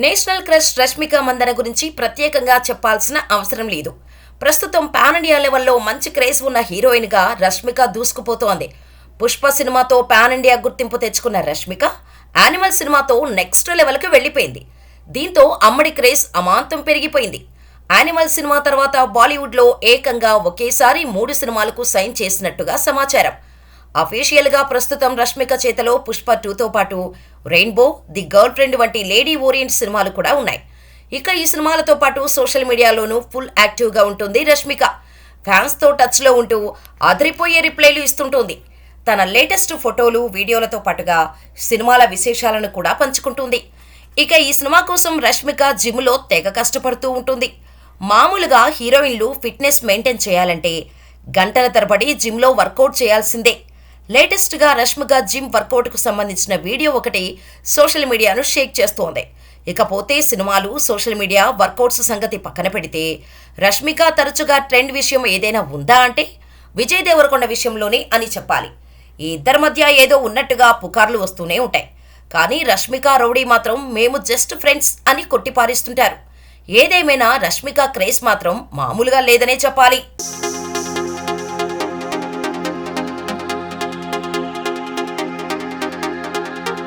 National crush Rashmika Mandanna గురించి ప్రత్యేకంగా చెప్పాల్సిన అవసరం లేదు. ప్రస్తుతం పాన్ ఇండియా లెవెల్లో మంచి క్రేజ్ ఉన్న హీరోయిన్గా రష్మిక దూసుకుపోతోంది. పుష్ప సినిమాతో పాన్ ఇండియా గుర్తింపు తెచ్చుకున్న రష్మిక యానిమల్ సినిమాతో నెక్స్ట్ లెవెల్కి వెళ్ళిపోయింది. దీంతో అమ్మడి క్రేజ్ అమాంతం పెరిగిపోయింది. యానిమల్ సినిమా తర్వాత బాలీవుడ్లో ఏకంగా ఒకేసారి 3 సినిమాలకు సైన్ చేసినట్టుగా సమాచారం. అఫీషియల్గా ప్రస్తుతం రష్మిక చేతిలో పుష్ప 2తో పాటు రెయిన్బో, ది గర్ల్ ఫ్రెండ్ వంటి లేడీ ఓరియంట్ సినిమాలు కూడా ఉన్నాయి. ఇక ఈ సినిమాలతో పాటు సోషల్ మీడియాలోనూ ఫుల్ యాక్టివ్గా ఉంటుంది రష్మిక. ఫ్యాన్స్తో టచ్లో ఉంటూ అదిరిపోయే రిప్లైలు ఇస్తుంటుంది. తన లేటెస్ట్ ఫోటోలు, వీడియోలతో పాటుగా సినిమాల విశేషాలను కూడా పంచుకుంటుంది. ఇక ఈ సినిమా కోసం రష్మిక జిమ్లో తెగ కష్టపడుతూ ఉంటుంది. మామూలుగా హీరోయిన్లు ఫిట్నెస్ మెయింటైన్ చేయాలంటే గంటల తరబడి జిమ్లో వర్కౌట్ చేయాల్సిందే. లేటెస్ట్గా రష్మిక జిమ్ వర్కౌట్కు సంబంధించిన వీడియో ఒకటి సోషల్ మీడియాను షేక్ చేస్తోంది. ఇకపోతే సినిమాలు, సోషల్ మీడియా, వర్కౌట్స్ సంగతి పక్కన పెడితే రష్మిక తరచుగా ట్రెండ్ విషయం ఏదైనా ఉందా అంటే విజయ్ దేవరకొండ విషయంలోనే అని చెప్పాలి. ఈ ఇద్దరి మధ్య ఏదో ఉన్నట్టుగా పుకార్లు వస్తూనే ఉంటాయి. కానీ రష్మిక, రౌడీ మాత్రం మేము జస్ట్ ఫ్రెండ్స్ అని కొట్టిపారిస్తుంటారు. ఏదేమైనా రష్మిక క్రేజ్ మాత్రం మామూలుగా లేదనే చెప్పాలి.